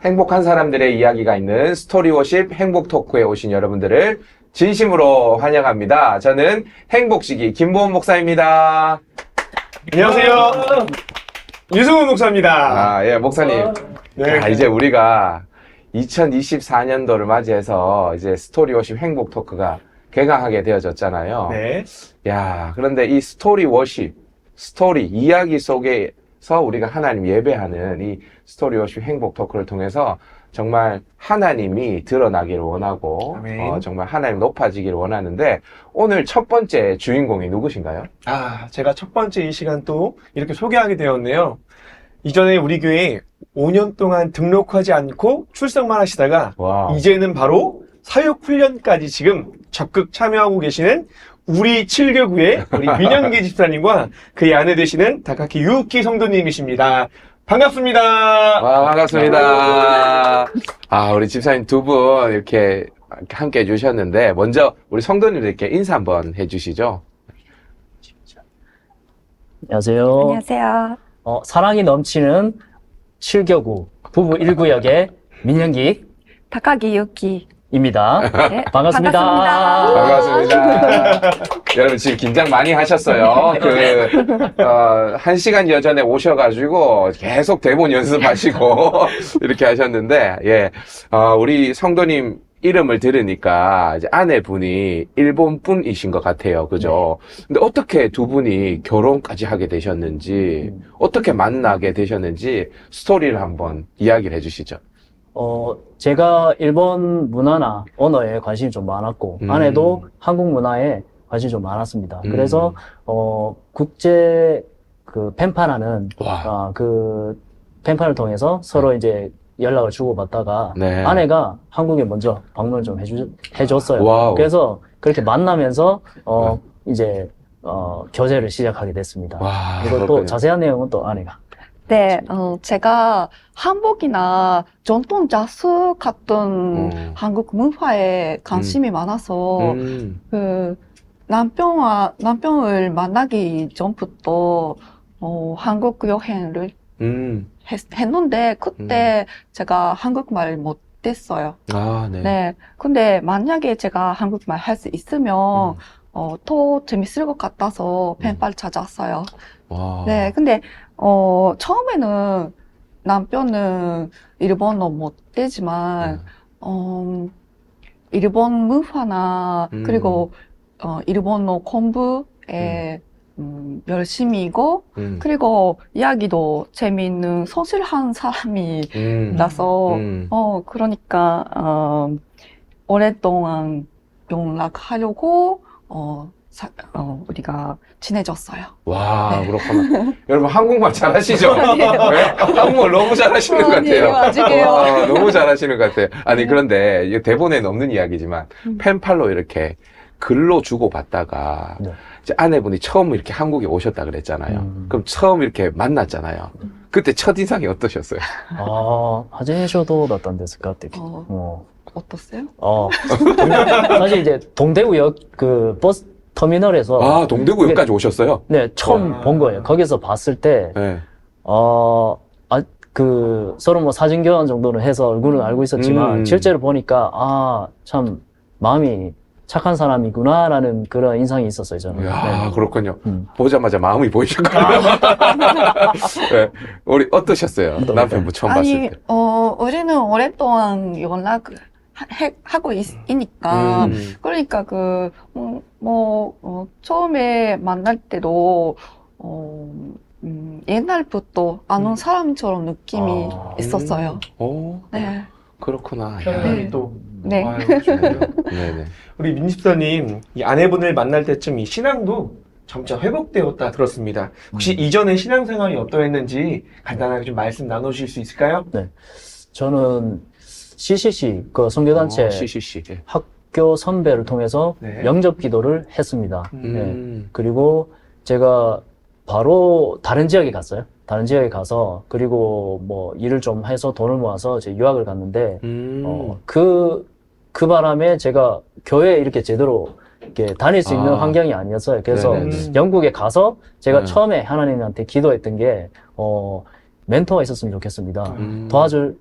행복한 사람들의 이야기가 있는 스토리워십 행복 토크에 오신 여러분들을 진심으로 환영합니다. 저는 행복시기 김보은 목사입니다. 안녕하세요. 유승훈 목사입니다. 예, 목사님. 네. 이제 우리가 2024년도를 맞이해서 이제 스토리워십 행복 토크가 개강하게 되어졌잖아요. 네. 야, 그런데 이 스토리워십, 이야기 속에서 우리가 하나님 예배하는 이 스토리워십 행복 토크를 통해서 정말 하나님이 드러나기를 원하고, 아멘. 정말 하나님 높아지기를 원하는데, 오늘 첫 번째 주인공이 누구신가요? 제가 첫 번째 이 시간 또 이렇게 소개하게 되었네요. 이전에 우리 교회에 5년 동안 등록하지 않고 출석만 하시다가 와우. 이제는 바로 사역훈련까지 지금 적극 참여하고 계시는 우리 7교구의 우리 민영기 집사님과 그의 아내 되시는 다카키 유키 성도님이십니다. 반갑습니다. 와, 반갑습니다. 우리 집사님 두 분 이렇게 함께 해주셨는데, 먼저 우리 성도님들께 인사 한번 해주시죠. 안녕하세요. 안녕하세요. 사랑이 넘치는 7교구 부부 1구역의 민영기입니다. 다카기 유키. 네, 반갑습니다. 반갑습니다. 여러분 지금 긴장 많이 하셨어요. 1시간 전에 오셔가지고 계속 대본 연습하시고 이렇게 하셨는데, 예. 우리 성도님 이름을 들으니까 이제 아내분이 일본 분이신 것 같아요. 그죠? 근데 어떻게 두 분이 결혼까지 하게 되셨는지, 어떻게 만나게 되셨는지 스토리를 한번 이야기를 해주시죠. 제가 일본 문화나 언어에 관심이 좀 많았고, 아내도 한국 문화에 관심이 좀 많았습니다. 그래서, 국제 펜판하는, 와. 펜판을 통해서 서로 이제 연락을 주고받다가, 네. 아내가 한국에 먼저 방문을 좀 해줬어요. 와우. 그래서 그렇게 만나면서, 교제를 시작하게 됐습니다. 와, 그리고 또 그렇군요. 자세한 내용은 또 아내가. 네, 제가 한복이나 전통 자수 같은 한국 문화에 관심이 많아서 남편을 만나기 전부터 한국 여행을 했는데 그때 제가 한국말 못했어요. 네. 네, 근데 만약에 제가 한국말 할 수 있으면 더 재밌을 것 같아서 펜팔 찾았어요. 와. 네, 근데 처음에는 남편은 일본어 못되지만 일본 문화나 그리고 일본어 공부에 열심히고 그리고 이야기도 재미있는 성실한 사람이라서 그러니까 오랫동안 연락하려고 우리가 친해졌어요. 와, 네. 그렇구나. 여러분, 한국말 잘하시죠? 네? 한국말 너무 잘하시는 것 같아요. 아직이에요. 와, 너무 잘하시는 것 같아요. 아니, 그런데, 이게 대본에는 없는 이야기지만, 펜팔로 이렇게 글로 주고받다가, 네. 이제 아내분이 처음 이렇게 한국에 오셨다 그랬잖아요. 그럼 처음 이렇게 만났잖아요. 그때 첫인상이 어떠셨어요? 初め衝動だったんですかって。 어떠세요? 사실 이제 동대구역 버스 터미널에서 동대구역까지 오셨어요? 네, 처음 본 거예요. 거기서 봤을 때, 네. 서로 뭐 사진 교환 정도는 해서 얼굴은 알고 있었지만, 실제로 보니까, 참, 마음이 착한 사람이구나라는 그런 인상이 있었어요, 저는. 이야, 네. 그렇군요. 보자마자 마음이 보이셨군요. 네. 우리 어떠셨어요? 남편분 처음 봤을 때. 우리는 오랫동안 연락을 하고 있으니까, 그러니까 처음에 만날 때도, 옛날부터 아는 사람처럼 느낌이 있었어요. 네. 그렇구나. 편안함이 네. 또. 네. 네네. 우리 민집사님, 이 아내분을 만날 때쯤 이 신앙도 점차 회복되었다 들었습니다. 혹시 이전에 신앙생활이 어떠했는지 간단하게 좀 말씀 나누실 수 있을까요? 네. 저는 CCC, 선교단체 CCC. 학교 선배를 통해서 네. 영접 기도를 했습니다. 네. 음. 그리고 제가 바로 다른 지역에 갔어요. 다른 지역에 가서, 그리고 뭐 일을 좀 해서 돈을 모아서 제 유학을 갔는데, 그 바람에 제가 교회에 이렇게 제대로 이렇게 다닐 수 있는 환경이 아니었어요. 그래서 네네네. 영국에 가서 제가 네. 처음에 하나님한테 기도했던 게, 멘토가 있었으면 좋겠습니다.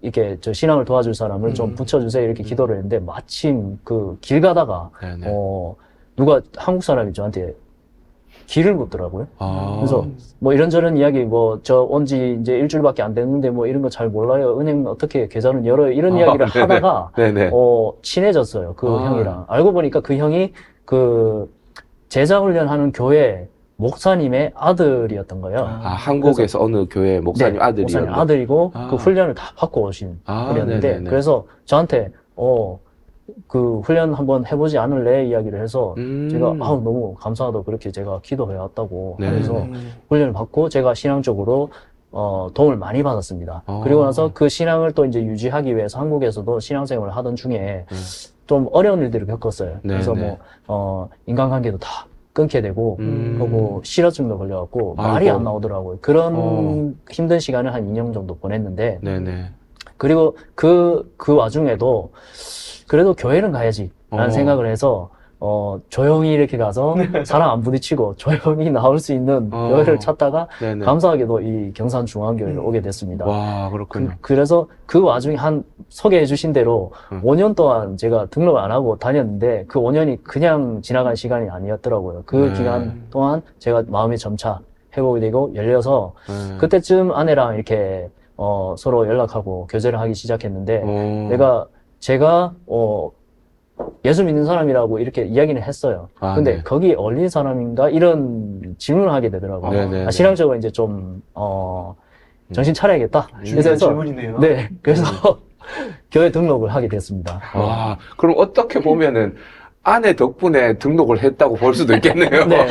이렇게 저 신앙을 도와줄 사람을 좀 붙여주세요. 이렇게 기도를 했는데 마침 그 길 가다가, 네네. 누가 한국 사람이 저한테 길을 묻더라고요. 아. 그래서 뭐 이런저런 이야기 저 온 지 이제 일주일밖에 안 됐는데 뭐 이런 거 잘 몰라요. 은행 어떻게 계좌는 열어요. 이런 이야기를 네네. 하다가 네네. 친해졌어요. 그 아. 형이랑. 알고 보니까 그 형이 그 제자 훈련하는 교회 목사님의 아들이었던 거예요. 아, 한국에서 어느 교회 목사님 네, 아들이요. 목사님 아들이고 아. 그 훈련을 다 받고 오신 분이었는데 네네네. 그래서 저한테 그 훈련 한번 해보지 않을래 이야기를 해서 제가 너무 감사하다고 그렇게 제가 기도해 왔다고 네. 하면서 훈련을 받고 제가 신앙적으로 도움을 많이 받았습니다. 아. 그리고 나서 그 신앙을 또 이제 유지하기 위해서 한국에서도 신앙생활을 하던 중에 좀 어려운 일들을 겪었어요. 네, 그래서 네. 인간관계도 다 끊게 되고 그리고 실어증도 걸려갖고 말이 아이고. 안 나오더라고요. 그런 힘든 시간을 한 2년 정도 보냈는데 네네. 그리고 그 와중에도 그래도 교회는 가야지 라는 생각을 해서 조용히 이렇게 가서 사람 안 부딪히고 조용히 나올 수 있는 교회를 찾다가 네네. 감사하게도 이 경산중앙교회를 오게 됐습니다. 와, 그렇군요. 그래서 그 와중에 소개해 주신 대로 5년 동안 제가 등록을 안 하고 다녔는데 그 5년이 그냥 지나간 시간이 아니었더라고요. 그 네. 기간 동안 제가 마음이 점차 회복이 되고 열려서 네. 그때쯤 아내랑 이렇게 서로 연락하고 교제를 하기 시작했는데 제가 예수 믿는 사람이라고 이렇게 이야기는 했어요. 아, 근데 네. 거기에 어울린 사람인가? 이런 질문을 하게 되더라고요. 네네. 신앙적으로 이제 좀, 정신 차려야겠다. 중요한 질문이네요. 네. 그래서 교회 등록을 하게 됐습니다. 와, 그럼 어떻게 보면은 아내 덕분에 등록을 했다고 볼 수도 있겠네요. 네.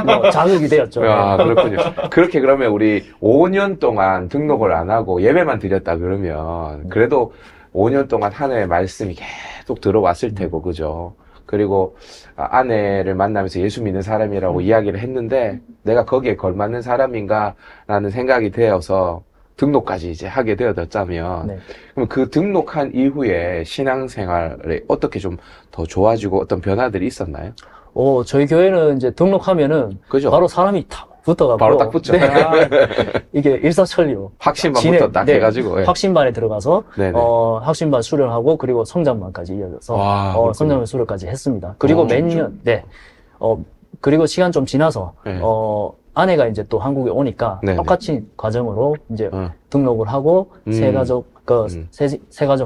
뭐 자극이 되었죠. 아, 그렇군요. 그렇게 그러면 우리 5년 동안 등록을 안 하고 예배만 드렸다 그러면 그래도 5년 동안 하나님의 말씀이 계속 들어왔을 테고, 그죠? 그리고 아내를 만나면서 예수 믿는 사람이라고 이야기를 했는데 내가 거기에 걸맞는 사람인가라는 생각이 되어서 등록까지 이제 하게 되어졌다면 네. 그럼 그 등록한 이후에 신앙생활이 어떻게 좀 더 좋아지고 어떤 변화들이 있었나요? 저희 교회는 이제 등록하면은 그죠? 바로 사람이 탁 붙어가지고. 바로 딱 붙죠. 네. 이게 일사천리로. 확신반부터 딱 네. 해가지고. 예. 확신반에 들어가서, 네네. 확신반 수련하고, 그리고 성장반까지 이어져서, 와, 그렇군요. 성장반 수련까지 했습니다. 그리고 몇 년, 네. 그리고 시간 좀 지나서, 네. 아내가 이제 또 한국에 오니까, 네네. 똑같이 과정으로 이제 등록을 하고, 세가족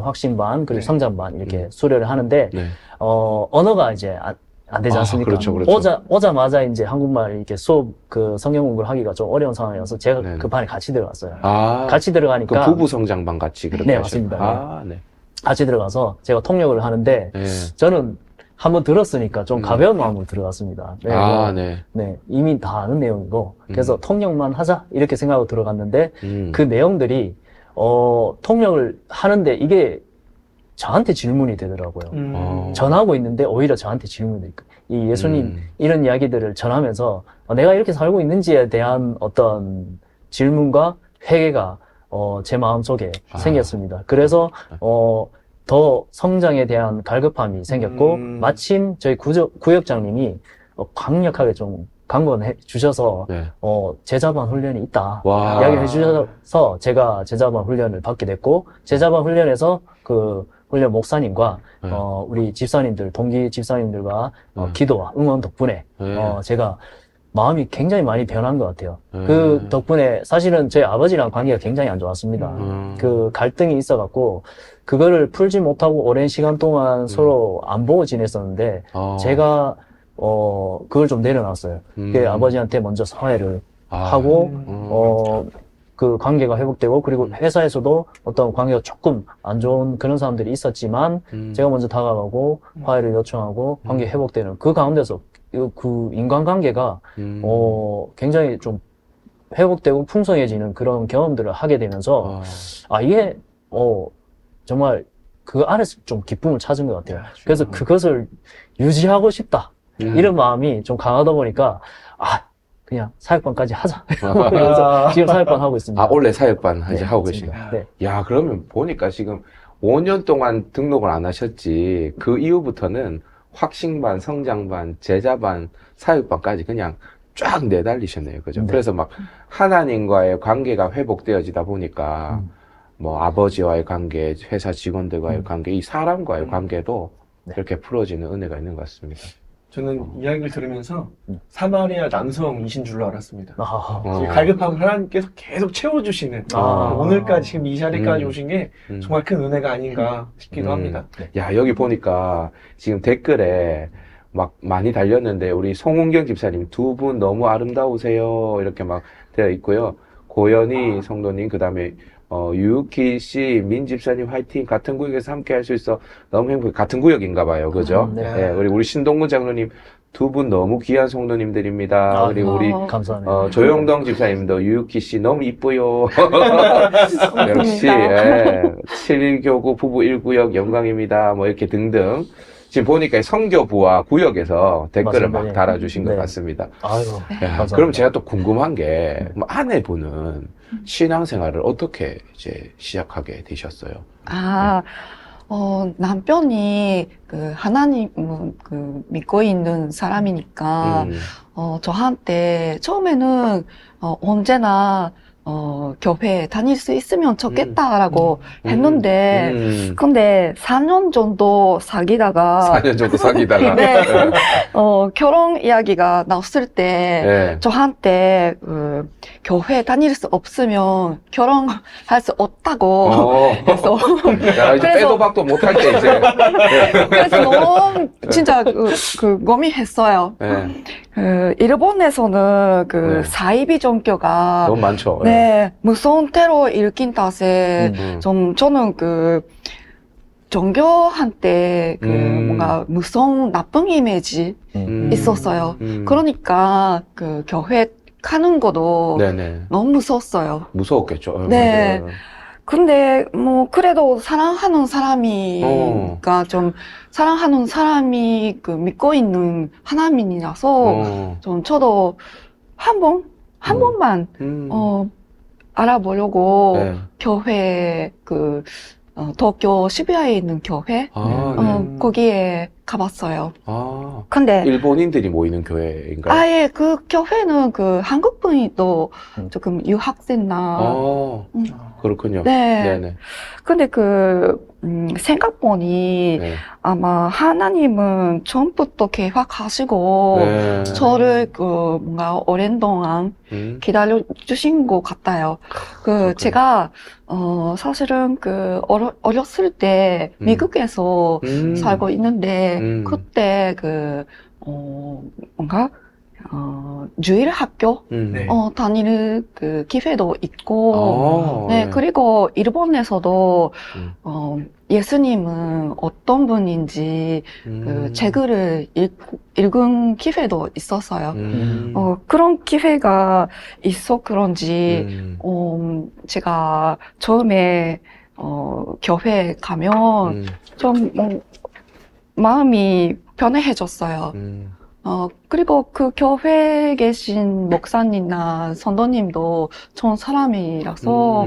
확신반, 그리고 네. 성장반, 이렇게 수련을 하는데, 네. 언어가 이제 안 되지 아, 않습니까? 그렇죠, 그렇죠. 오자마자 이제 한국말 이렇게 성경 공부를 하기가 좀 어려운 상황이어서 제가 네네. 그 반에 같이 들어갔어요. 아, 같이 그 들어가니까 부부 성장반 같이 그렇게 네, 하셨- 맞습니다. 아, 네. 같이 들어가서 제가 통역을 하는데 네. 저는 한번 들었으니까 좀 가벼운 마음으로 들어갔습니다. 네, 아, 네. 네, 이미 다 아는 내용이고 그래서 통역만 하자 이렇게 생각하고 들어갔는데 그 내용들이 통역을 하는데 이게 저한테 질문이 되더라고요. 전하고 있는데 오히려 저한테 질문이 되니까 이 예수님 이런 이야기들을 전하면서 내가 이렇게 살고 있는지에 대한 어떤 질문과 회개가 제 마음속에 생겼습니다. 그래서 더 성장에 대한 갈급함이 생겼고 마침 저희 구역장님이 강력하게 좀 강권해 주셔서 네. 제자반 훈련이 있다 와. 이야기를 해주셔서 제가 제자반 훈련을 받게 됐고 제자반 훈련에서 그 훈련 목사님과 네. 우리 집사님들 동기 집사님들과 기도와 응원 덕분에 네. 제가 마음이 굉장히 많이 변한 것 같아요. 네. 그 덕분에 사실은 저희 아버지랑 관계가 굉장히 안 좋았습니다. 그 갈등이 있어갖고 그거를 풀지 못하고 오랜 시간 동안 서로 안 보고 지냈었는데 제가 그걸 좀 내려놨어요. 그 아버지한테 먼저 사회를 하고 그 관계가 회복되고 그리고 회사에서도 어떤 관계가 조금 안 좋은 그런 사람들이 있었지만 제가 먼저 다가가고 화해를 요청하고 관계 회복되는 그 가운데서 그 인간관계가 굉장히 좀 회복되고 풍성해지는 그런 경험들을 하게 되면서 이게 정말 그 안에서 좀 기쁨을 찾은 것 같아요. 그래서 그것을 유지하고 싶다 이런 마음이 좀 강하다 보니까 그냥 사역반까지 하자. 그래서 지금 사역반 하고 있습니다. 아, 원래 사역반 이제 네, 하고 맞습니다. 계시네요. 네. 야, 그러면 보니까 지금 5년 동안 등록을 안 하셨지, 그 이후부터는 확신반, 성장반, 제자반, 사역반까지 그냥 쫙 내달리셨네요. 그죠? 네. 그래서 막 하나님과의 관계가 회복되어지다 보니까 음. 뭐 아버지와의 관계, 회사 직원들과의 음. 관계, 이 사람과의 관계도 네. 이렇게 풀어지는 은혜가 있는 것 같습니다. 저는 이야기를 들으면서 음. 사마리아 남성이신 줄로 알았습니다. 아, 어. 갈급하고 하나님께서 계속 채워주시는 아. 오늘까지 지금 이 자리까지 음. 오신 게 음. 정말 큰 은혜가 아닌가 싶기도 음. 합니다. 야, 여기 보니까 지금 댓글에 막 많이 달렸는데 우리 송은경 집사님 두 분 너무 아름다우세요. 이렇게 막 되어 있고요. 고연희 성도님, 그 다음에 유키 씨, 민 집사님 화이팅. 같은 구역에서 함께 할 수 있어 너무 행복해. 같은 구역인가 봐요. 그죠? 네. 예, 우리 신동근 장로님 두 분 너무 귀한 성도님들입니다. 아, 그리고 우리 감사합니다. 조영동 집사님도 유키 씨 너무 이쁘요. 역시, 감사합니다. 예, 7교구 부부 1구역 영광입니다. 뭐 이렇게 등등. 지금 보니까 성교부와 구역에서 댓글을 맞습니다. 막 달아주신 것 네. 같습니다. 아유, 야, 감사합니다. 그럼 제가 또 궁금한 게, 뭐 아내분은 신앙생활을 어떻게 이제 시작하게 되셨어요? 남편이 하나님 믿고 있는 사람이니까 저한테 처음에는 언제나 교회 다닐 수 있으면 좋겠다라고 했는데 근데 4년 정도 사귀다가 4년 정도 사귀다가. 네. 결혼 이야기가 나왔을 때 네. 저한테 교회 다닐 수 없으면 결혼할 수 없다고 그래서 야, 이제 그래서- 빼도 박도 못할 때 이제. 그래서 너무 진짜 고민했어요. 네. 일본에서는 네. 사이비 종교가 너무 많죠. 네, 무서운 테러 일으킨 탓에 저는 종교한테 뭔가 무서운 나쁜 이미지 있었어요. 그러니까 교회 가는 것도 네네. 너무 무서웠어요. 무서웠겠죠. 네. 맞아요. 근데 뭐 그래도 사랑하는 사람이가 좀 사랑하는 사람이 믿고 있는 하나님이라서 저도 한 번만 알아보려고 네. 교회 도쿄 시부야에 있는 교회 네. 거기에 가봤어요. 근데 일본인들이 모이는 교회인가요? 아예 그 교회는 한국 분이도 조금 유학생나 그렇군요. 네. 네네. 근데 생각보니 네. 아마 하나님은 처음부터 계획하시고 네. 저를 뭔가 오랜 동안 기다려 주신 것 같아요. 제가 사실은 어렸을 때 미국에서 살고 있는데 그때 뭔가 주일 학교 네. 다니는 기회도 있고 네, 그리고 일본에서도 예수님은 어떤 분인지 책을 읽은 기회도 있었어요. 그런 기회가 있어 그런지 제가 처음에 교회 가면 좀 마음이 편해졌어요. 그리고 그 교회에 계신 목사님이나 선도님도 좋은 사람이라서,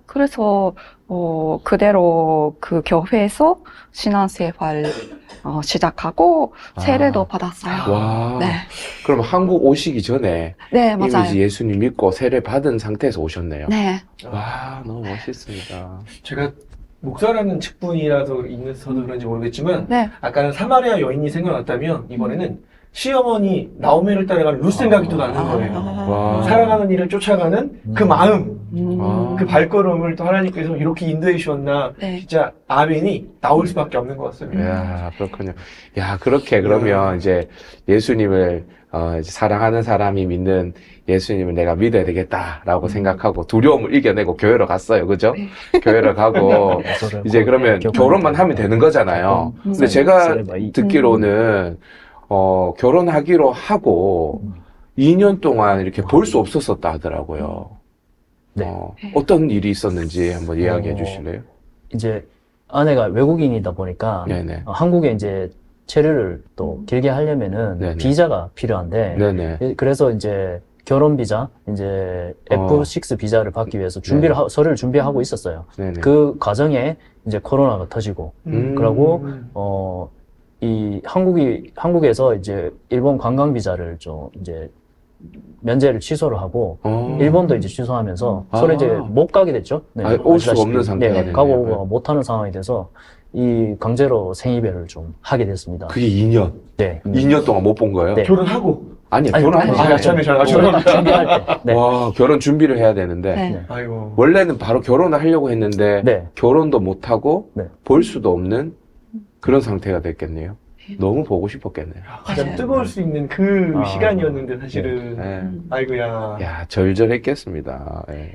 그래서, 그대로 그 교회에서 신앙생활, 시작하고, 세례도 받았어요. 와. 네. 그럼 한국 오시기 전에 네, 이미 맞아요. 이제 예수님 믿고 세례 받은 상태에서 오셨네요. 네. 와, 너무 멋있습니다. 제가 목사라는 직분이라서 있어서 그런지 모르겠지만 네. 아까는 사마리아 여인이 생각났다면 이번에는 시어머니 나오미를 따라가는 룻 생각이 또 나는 거예요. 와. 사랑하는 이를 쫓아가는 그 마음, 아. 그 발걸음을 또 하나님께서 이렇게 인도해 주셨나. 네. 진짜 아멘이 나올 수밖에 없는 것 같습니다. 야, 그렇군요. 야, 그렇게 그러면 이제 예수님을 이제 사랑하는 사람이 믿는 예수님을 내가 믿어야 되겠다라고 생각하고 두려움을 이겨내고 교회로 갔어요. 그죠? 교회를 가고 이제 그러면 결혼만 하면 되는 거잖아요. 근데 제가 듣기로는 결혼하기로 하고 2년 동안 이렇게 볼 수 없었었다 하더라고요. 네. 어떤 일이 있었는지 한번 이야기해 주실래요? 이제 아내가 외국인이다 보니까 네네. 한국에 이제 체류를 또 길게 하려면은 네네. 비자가 필요한데 네네. 그래서 이제 결혼 비자, 이제 F6 비자를 받기 위해서 서류를 준비하고 있었어요. 네네. 그 과정에 이제 코로나가 터지고, 그러고, 이 한국에서 이제 일본 관광 비자를 좀 이제 면제를 취소를 하고 어. 일본도 이제 취소하면서 아. 서로 이제 못 가게 됐죠. 네, 아, 올 수가 아시다시피. 없는 상태가 네, 됐네요. 가고 오고 못하는 상황이 돼서 이 강제로 생이별을 좀 하게 됐습니다. 그게 2년. 네. 2년 동안 못 본 거예요? 네. 결혼하고. 아니, 아니, 결혼하기 아니, 전에. 죄송합니다. 준비할 때. 네. 와, 결혼 준비를 해야 되는데. 네. 네. 아이고. 원래는 바로 결혼을 하려고 했는데, 네. 결혼도 못하고, 네. 볼 수도 없는 그런 상태가 됐겠네요. 너무 보고 싶었겠네요. 가장 네. 뜨거울 수 있는 그 아. 시간이었는데 사실은. 네. 아이고야. 야, 절절했겠습니다. 예.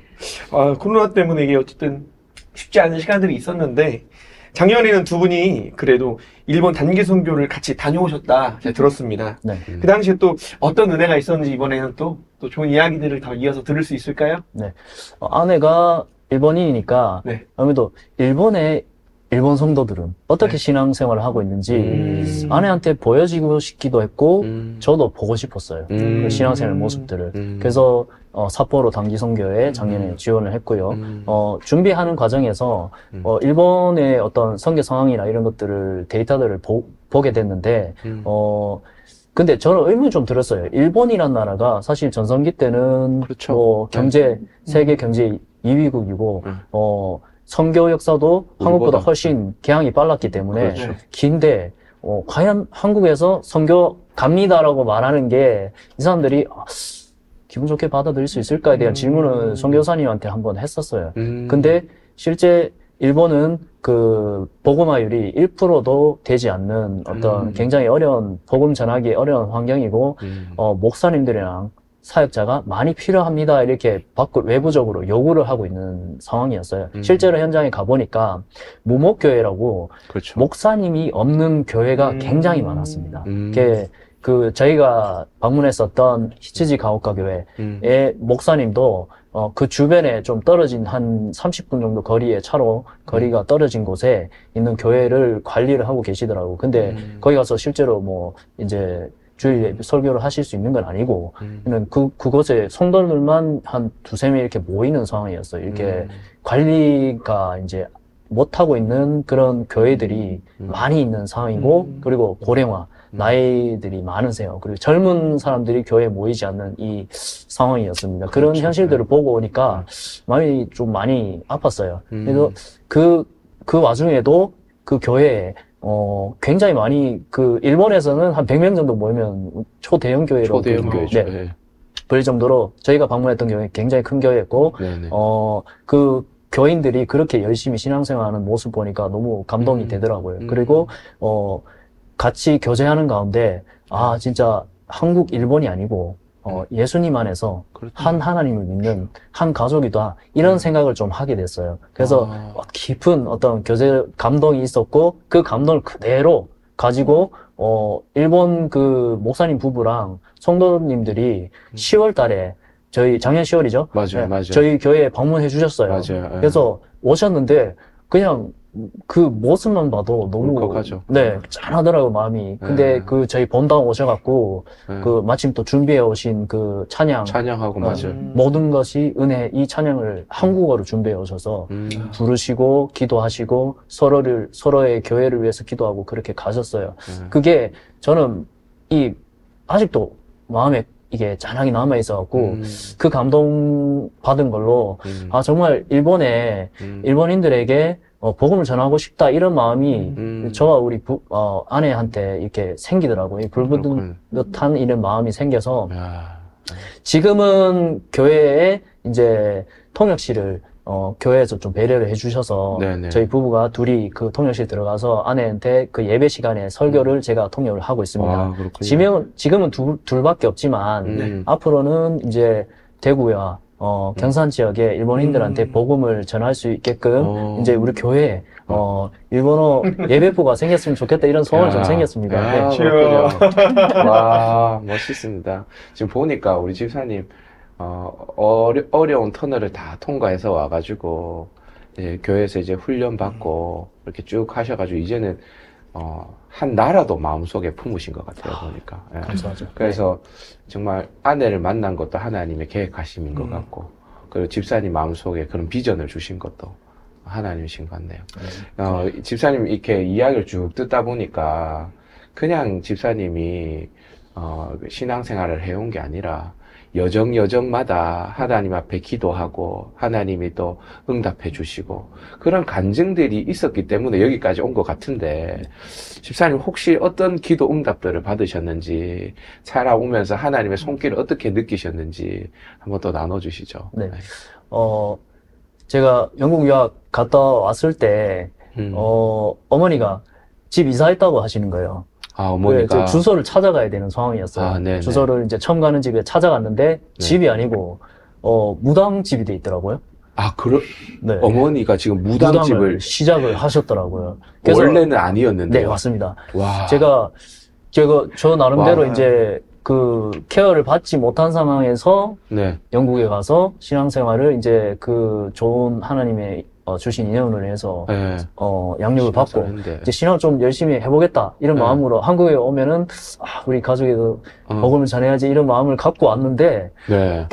아, 코로나 때문에 이게 어쨌든 쉽지 않은 시간들이 있었는데 작년에는 두 분이 그래도 일본 단기 선교를 같이 다녀오셨다 제가 들었습니다. 네. 그 당시에 또 어떤 은혜가 있었는지 이번에는 또 좋은 이야기들을 더 이어서 들을 수 있을까요? 아내가 일본인이니까 네. 아무래도 일본 성도들은 어떻게 네. 신앙생활을 하고 있는지 아내한테 보여지고 싶기도 했고 저도 보고 싶었어요. 그 신앙생활 모습들을. 그래서 삿포로 단기 선교에 작년에 지원을 했고요. 준비하는 과정에서 일본의 어떤 선교 상황이나 이런 것들을 데이터들을 보게 됐는데 근데 저는 의문이 좀 들었어요. 일본이란 나라가 사실 전성기 때는 그렇죠. 뭐 세계 경제 2위국이고 선교 역사도 한국보다 훨씬 개항이 빨랐기 때문에 그렇죠. 긴데 과연 한국에서 선교 갑니다라고 말하는 게 이 사람들이 기분 좋게 받아들일 수 있을까에 대한 질문을 선교사님한테 한번 했었어요. 근데 실제 일본은 그 복음화율이 1%도 되지 않는 어떤 굉장히 어려운 복음 전하기 어려운 환경이고 목사님들이랑 사역자가 많이 필요합니다 이렇게 외부적으로 요구를 하고 있는 상황이었어요. 실제로 현장에 가보니까 무목교회라고 그렇죠. 목사님이 없는 교회가 굉장히 많았습니다. 음. 저희가 방문했었던 히치지 가오카 교회의 목사님도 그 주변에 좀 떨어진 한 30분 정도 거리가 떨어진 곳에 있는 교회를 관리를 하고 계시더라고요. 근데 거기 가서 실제로 뭐 이제 주일 설교를 하실 수 있는 건 아니고 그곳에 성도들만 한 두세 명 이렇게 모이는 상황이었어요. 이렇게 관리가 이제 못하고 있는 그런 교회들이 많이 있는 상황이고 그리고 고령화 나이들이 많으세요. 그리고 젊은 사람들이 교회에 모이지 않는 이 상황이었습니다. 그런 그렇죠. 현실들을 보고 오니까 마음이 좀 많이 아팠어요. 그래서 그 와중에도 그 교회에 굉장히 많이 일본에서는 한 100명 정도 모이면 초대형 교회로 초대형 교회죠. 네, 네. 그럴 정도로 저희가 방문했던 교회 굉장히 큰 교회였고 네네. 그 교인들이 그렇게 열심히 신앙생활하는 모습 보니까 너무 감동이 되더라고요. 그리고 같이 교제하는 가운데 진짜 한국, 일본이 아니고 예수님 안에서 그렇죠. 한 하나님을 믿는 한 가족이다 이런 생각을 좀 하게 됐어요. 그래서 깊은 어떤 감동이 있었고 그 감동을 그대로 가지고 일본 그 목사님 부부랑 성도님들이 10월 달에 작년 10월이죠? 맞아요, 맞아요. 저희 교회에 방문해 주셨어요. 맞아요. 예. 그래서 오셨는데 그냥 그 모습만 봐도 너무 울컥하죠. 짠하더라고요, 마음이. 근데 저희 본당 오셔갖고 마침 또 준비해 오신 그 찬양하고 맞아요. 모든 것이 은혜 이 찬양을 한국어로 준비해 오셔서 부르시고 기도하시고 서로의 교회를 위해서 기도하고 그렇게 가셨어요. 그게 저는 아직도 마음에 이게 짠하게 남아 있어갖고 그 감동 받은 걸로 정말 일본인들에게 복음을 전하고 싶다 이런 마음이 저와 우리 아내한테 이렇게 생기더라고요. 불붙듯한 이런 마음이 생겨서 지금은 교회에 이제 통역실을 교회에서 좀 배려를 해주셔서 네네. 저희 부부가 둘이 그 통역실 들어가서 아내한테 그 예배 시간에 설교를 제가 통역을 하고 있습니다. 그렇군요. 지금은 둘밖에 없지만 앞으로는 이제 대구와 경산 지역의 일본인들한테 복음을 전할 수 있게끔 이제 우리 교회에 일본어 예배부가 생겼으면 좋겠다 이런 소원이 좀 생겼습니다. 네. 그렇군요. 와, 멋있습니다. 지금 보니까 우리 집사님 어려운 터널을 다 통과해서 와가지고 이제 교회에서 이제 훈련 받고 이렇게 쭉 하셔가지고 이제는 한 나라도 마음속에 품으신 것 같아요, 보니까. 예. 감사하죠. 그래서 정말 아내를 만난 것도 하나님의 계획하심인 것 같고, 그리고 집사님 마음속에 그런 비전을 주신 것도 하나님이신 것 같네요. 집사님 이렇게 이야기를 쭉 듣다 보니까 그냥 집사님이 신앙생활을 해온 게 아니라 여정마다 하나님 앞에 기도하고 하나님이 또 응답해 주시고 그런 간증들이 있었기 때문에 여기까지 온 것 같은데 집사님 혹시 어떤 기도 응답들을 받으셨는지 살아오면서 하나님의 손길을 어떻게 느끼셨는지 한번 또 나눠주시죠. 네. 제가 영국 유학 갔다 왔을 때, 어머니가 집 이사했다고 하시는 거예요. 아, 어머니가. 네, 주소를 찾아가야 되는 상황이었어요. 아, 네네. 주소를 이제 처음 가는 집에 찾아갔는데, 집이 아니고, 무당 집이 돼 있더라고요. 아, 네. 어머니가 지금 무당을 무당집을 시작을 하셨더라고요. 원래는 아니었는데. 네, 맞습니다. 와. 저 나름대로 와. 이제 그 케어를 받지 못한 상황에서 네. 영국에 가서 신앙생활을 이제 그 좋은 하나님의 주신 인연을 해서 네. 양육을 받고 했는데. 이제 신앙을 좀 열심히 해보겠다 이런 네. 마음으로 한국에 오면은 우리 가족에도 복음을 전해야지 이런 마음을 갖고 왔는데 네.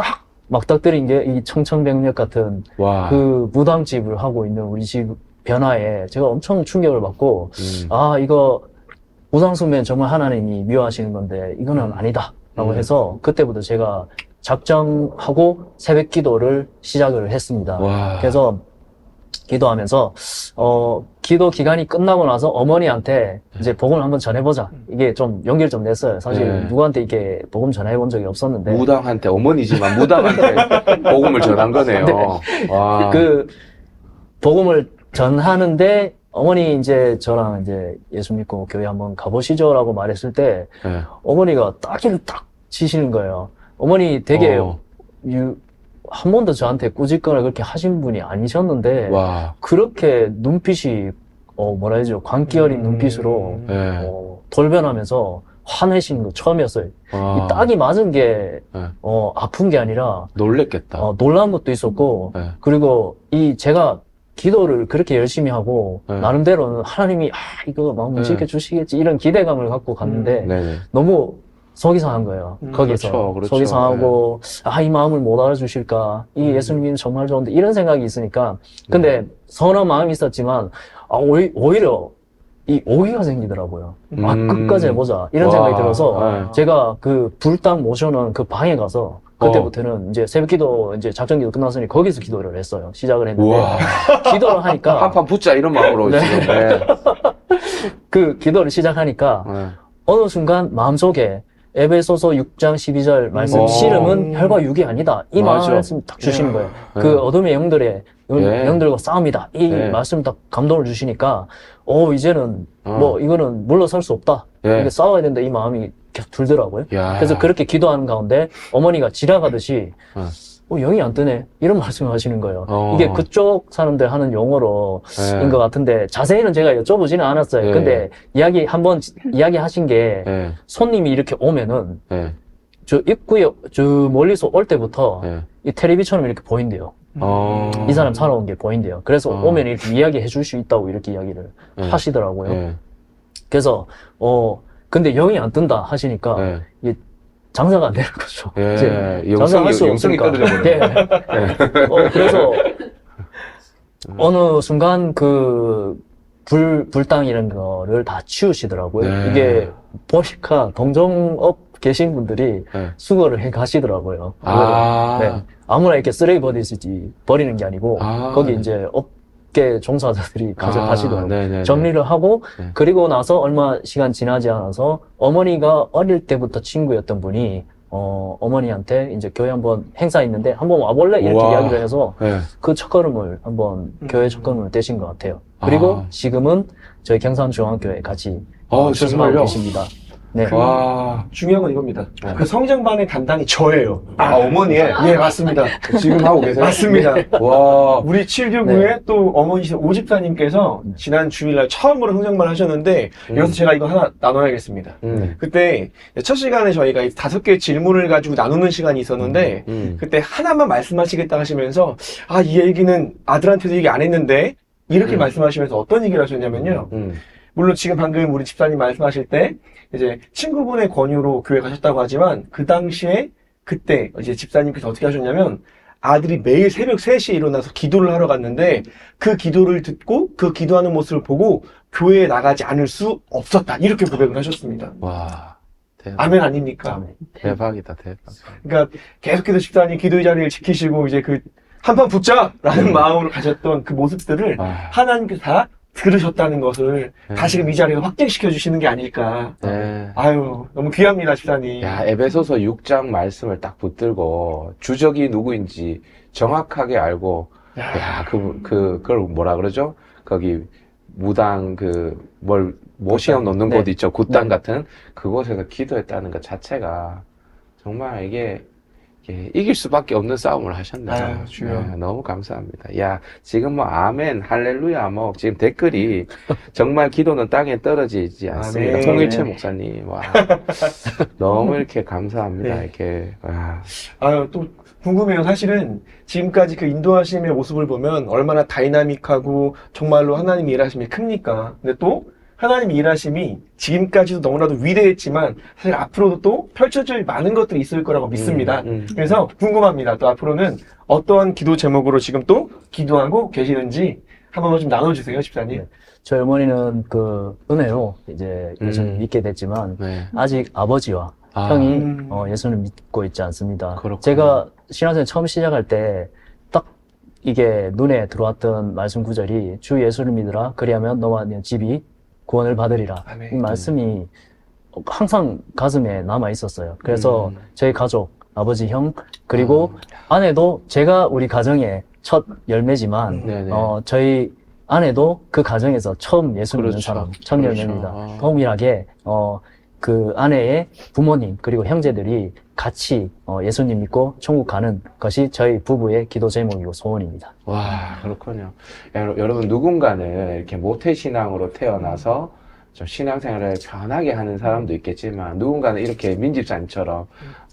막닥뜨린 게 이 청천벽력 같은 와. 그 무당집을 하고 있는 우리 집 변화에 제가 엄청 충격을 받고 음. 이거 무당수면 정말 하나님이 미워하시는 건데 이거는 아니다라고 해서 그때부터 제가 작정하고 새벽 기도를 시작을 했습니다. 와. 그래서 기도하면서 기도 기간이 끝나고 나서 어머니한테 이제 복음을 한번 전해보자. 이게 좀 용기를 좀 냈어요. 사실 네. 누구한테 이렇게 복음 전해본 적이 없었는데 무당한테, 어머니지만 무당한테 복음을 전한 거네요. 와. 그 복음을 전하는데 어머니 이제 저랑 이제 예수 믿고 교회 한번 가보시죠라고 말했을 때 네. 어머니가 따기를 딱 치시는 거예요. 어머니 되게 한 번도 저한테 꾸짖거나 그렇게 하신 분이 아니셨는데 와. 그렇게 눈빛이 뭐라 해야죠 광기 어린 눈빛으로 네. 돌변하면서 화내시는 거 처음이었어요. 와. 이 딱이 맞은 게 네. 아픈 게 아니라 놀랬겠다. 놀란 것도 있었고 네. 그리고 제가 기도를 그렇게 열심히 하고 네. 나름대로는 하나님이 이거 마음 움직여 주시겠지 이런 기대감을 갖고 갔는데 네네. 너무 속이 상한 거예요. 거기서 그렇죠. 속이 상하고 이 마음을 못 알아주실까 이 예수님이 정말 좋은데 이런 생각이 있으니까 근데 선한 마음이 있었지만 오히려 이 오기가 생기더라고요. 끝까지 해보자 이런 와. 생각이 들어서 네. 제가 그 불딱 모셔놓은 그 방에 가서 그때부터는 이제 새벽기도 이제 작전기도 끝났으니 거기서 기도를 했어요. 시작을 했는데 우와. 기도를 하니까 한판 붙자 이런 마음으로 네. 지금. 네. 그 기도를 시작하니까 네. 어느 순간 마음속에 에베소서 6장 12절 말씀 씨름은 혈과 육이 아니다. 이 맞아. 말씀 딱 주시는 거예요. 네. 그 어둠의 영들의 네. 영들과 싸움이다. 이 네. 말씀 딱 감동을 주시니까 이제는 이거는 물러설 수 없다. 네. 이게 싸워야 된다. 이 마음이 계속 들더라고요. 야. 그래서 그렇게 기도하는 가운데 어머니가 지나가듯이 영이 안 뜨네. 이런 말씀을 하시는 거예요. 이게 그쪽 사람들 하는 용어로인 네. 것 같은데 자세히는 제가 여쭤보지는 않았어요. 네. 근데 한번 이야기하신 게 네. 손님이 이렇게 오면은 네. 저 입구에 저 멀리서 올 때부터 네. 이 텔레비처럼 이렇게 보인대요. 이 사람 살아온 게 보인대요. 그래서 오면 이렇게 이야기해 줄 수 있다고 이렇게 이야기를 네. 하시더라고요. 네. 그래서 근데 영이 안 뜬다 하시니까 네. 이게 장사가 안 되는 거죠. 예. 이제 장사할 수 영성이 없으니까. 떨어져 버려. 네. 그래서 어느 순간 그 불당이라는 거를 다 치우시더라고요. 네. 이게 보니까 동종업 계신 분들이 네. 수거를 해 가시더라고요. 네. 아무나 이렇게 쓰레기 버리는 게 아니고 거기 이제 업계 종사자들이 가져가시더라고요. 네네네. 정리를 하고 네. 그리고 나서 얼마 시간 지나지 않아서 어머니가 어릴 때부터 친구였던 분이 어머니한테 이제 교회 한번 행사 있는데 한번 와볼래? 이렇게 우와. 이야기를 해서 네. 그 첫걸음을 한번 교회 첫걸음을 떼신 것 같아요. 그리고 지금은 저희 경산중앙교회 같이 출석하고 정말요? 계십니다. 네. 와. 중요한 건 이겁니다. 그 성장반의 담당이 저예요. 어머니의? 예, 맞습니다. 지금 하고 계세요? 맞습니다. 와. 우리 7교구에 또 어머니신 오집사님께서 지난 주일날 처음으로 성장반 하셨는데 여기서 제가 이거 하나 나눠야겠습니다. 그때 첫 시간에 저희가 5개의 질문을 가지고 나누는 시간이 있었는데 그때 하나만 말씀하시겠다 하시면서 이 얘기는 아들한테도 얘기 안 했는데 이렇게 말씀하시면서 어떤 얘기를 하셨냐면요. 물론 지금 방금 우리 집사님 말씀하실 때 이제 친구분의 권유로 교회 가셨다고 하지만 그 당시에 그때 이제 집사님께서 어떻게 하셨냐면 아들이 매일 새벽 3시에 일어나서 기도를 하러 갔는데 그 기도를 듣고 그 기도하는 모습을 보고 교회에 나가지 않을 수 없었다. 이렇게 고백을 하셨습니다. 와. 대박. 아멘 아닙니까? 아멘. 대박이다, 대박. 그러니까 계속해서 집사님 기도의 자리를 지키시고 이제 그 한판 붙자라는 마음으로 가셨던 그 모습들을 아, 하나님께서 다 들으셨다는 것을 네. 다시금 이 자리에서 확증시켜 주시는 게 아닐까. 네. 아유, 너무 귀합니다, 집사님. 야, 에베소서 6장 말씀을 딱 붙들고 주적이 누구인지 정확하게 알고, 야, 그걸 뭐라 그러죠? 거기 무당 모시어 놓는 네. 곳 있죠. 굿당 네. 같은 그곳에서 기도했다는 것 자체가 정말 이게 이길 수밖에 없는 싸움을 하셨네요. 아유, 주여. 네, 너무 감사합니다. 야, 지금 뭐 아멘, 할렐루야, 뭐 지금 댓글이 정말 기도는 땅에 떨어지지 않습니다. 아멘. 통일체 목사님, 와, 너무 이렇게 감사합니다. 네. 이렇게 와. 아유, 또 궁금해요. 사실은 지금까지 그 인도하심의 모습을 보면 얼마나 다이나믹하고 정말로 하나님이 일하심이 큽니까? 근데 또 하나님의 일하심이 지금까지도 너무나도 위대했지만 사실 앞으로도 또 펼쳐질 많은 것들이 있을 거라고 믿습니다. 그래서 궁금합니다. 또 앞으로는 어떤 기도 제목으로 지금 또 기도하고 계시는지 한 번만 좀 나눠주세요, 집사님. 네. 저희 어머니는 그 은혜로 이제 예수를 음. 믿게 됐지만 네. 아직 아버지와 아, 형이 음. 예수를 믿고 있지 않습니다. 그렇구나. 제가 신앙생활 처음 시작할 때 딱 이게 눈에 들어왔던 말씀 구절이 주 예수를 믿으라 그리하면 너와 네 집이 구원을 받으리라. 아멘. 이 말씀이 항상 가슴에 남아 있었어요. 그래서 저희 가족, 아버지, 형, 그리고 아내도 제가 우리 가정의 첫 열매지만 네네. 저희 아내도 그 가정에서 처음 예수 믿는 그렇죠. 사람, 첫 그렇죠. 열매입니다. 아. 동일하게 그 아내의 부모님 그리고 형제들이 같이 예수님 믿고 천국 가는 것이 저희 부부의 기도 제목이고 소원입니다. 와, 그렇군요. 여러분, 누군가는 이렇게 모태신앙으로 태어나서 좀 신앙생활을 편하게 하는 사람도 있겠지만, 누군가는 이렇게 민집사님처럼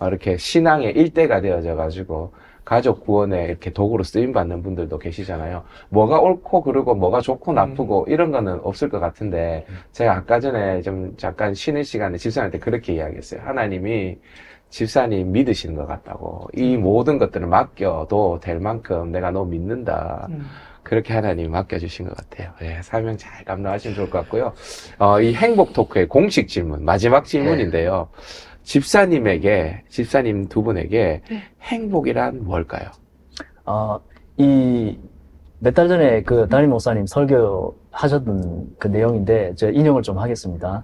이렇게 신앙의 일대가 되어져가지고, 가족 구원에 이렇게 도구로 쓰임받는 분들도 계시잖아요. 뭐가 옳고 그르고 뭐가 좋고 나쁘고 이런 거는 없을 것 같은데, 제가 아까 전에 좀 잠깐 쉬는 시간에 집사님한테 그렇게 이야기했어요. 하나님이 집사님 믿으시는 것 같다고. 이 모든 것들을 맡겨도 될 만큼 내가 너 믿는다. 그렇게 하나님 맡겨주신 것 같아요. 예, 사명 잘 감당하시면 좋을 것 같고요. 이 행복 토크의 공식 질문, 마지막 질문인데요. 집사님 두 분에게 네. 행복이란 뭘까요? 이 몇 달 전에 그 담임 목사님 설교 하셨던 그 내용인데 제가 인용을 좀 하겠습니다.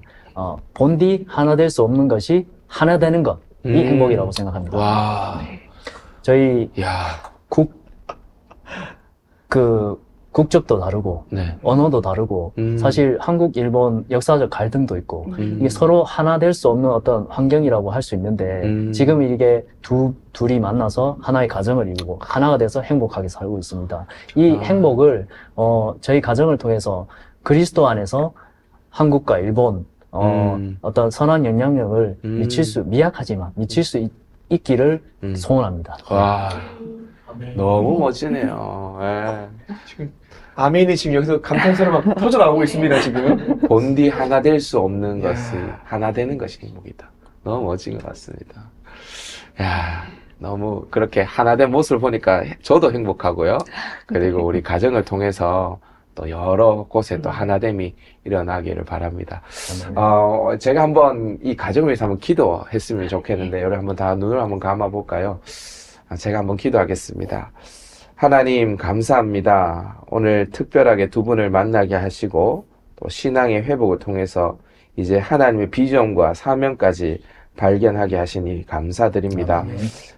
본디 하나 될 수 없는 것이 하나 되는 것이 행복이라고 생각합니다. 와, 저희 야, 국적도 다르고 네. 언어도 다르고 사실 한국, 일본 역사적 갈등도 있고 이게 서로 하나 될 수 없는 어떤 환경이라고 할 수 있는데 지금 이게 둘이 만나서 하나의 가정을 이루고 하나가 돼서 행복하게 살고 있습니다. 이 행복을 저희 가정을 통해서 그리스도 안에서 한국과 일본 어떤 선한 영향력을 미약하지만 미칠 수 있기를 소원합니다. 와, 너무 멋지네요. 예. 지금 아멘이 지금 여기서 감탄사로 막 터져 나오고 있습니다, 지금. 본디 하나 될 수 없는 것이 하나 되는 것이 행복이다. 너무 멋진 것 같습니다. 야, 너무 그렇게 하나 된 모습을 보니까 저도 행복하고요. 그리고 우리 가정을 통해서 또 여러 곳에 또 하나됨이 일어나기를 바랍니다. 제가 한번 이 가정을 위해서 한번 기도했으면 좋겠는데, 여러분 한번 다 눈을 한번 감아볼까요? 제가 한번 기도하겠습니다. 하나님 감사합니다. 오늘 특별하게 두 분을 만나게 하시고 또 신앙의 회복을 통해서 이제 하나님의 비전과 사명까지 발견하게 하시니 감사드립니다.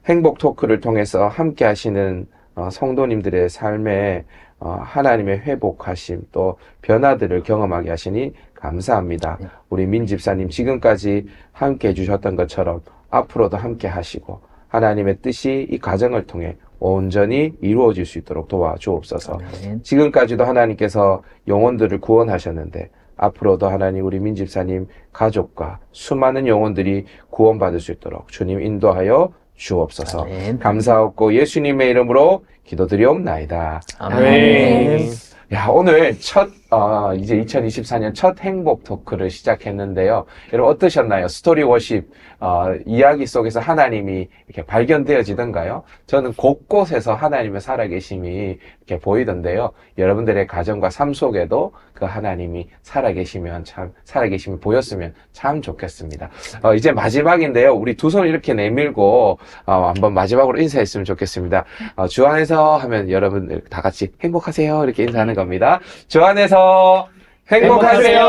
행복 토크를 통해서 함께 하시는 성도님들의 삶에 하나님의 회복하심 또 변화들을 경험하게 하시니 감사합니다. 우리 민 집사님 지금까지 함께 해주셨던 것처럼 앞으로도 함께 하시고 하나님의 뜻이 이 가정을 통해 온전히 이루어질 수 있도록 도와주옵소서. 지금까지도 하나님께서 영혼들을 구원하셨는데 앞으로도 하나님 우리 민 집사님 가족과 수많은 영혼들이 구원받을 수 있도록 주님 인도하여 주옵소서. 아멘. 감사하고 예수님의 이름으로 기도드리옵나이다. 아멘. 야, 오늘 첫 이제 2024년 첫 행복 토크를 시작했는데요. 여러분 어떠셨나요? 스토리 워십, 이야기 속에서 하나님이 이렇게 발견되어지던가요? 저는 곳곳에서 하나님의 살아계심이 이렇게 보이던데요. 여러분들의 가정과 삶 속에도 그 하나님이 살아계심이 보였으면 참 좋겠습니다. 이제 마지막인데요. 우리 두 손 이렇게 내밀고, 한번 마지막으로 인사했으면 좋겠습니다. 주 안에서 하면 여러분 다 같이 행복하세요. 이렇게 인사하는 겁니다. 주 안에서 행복하세요.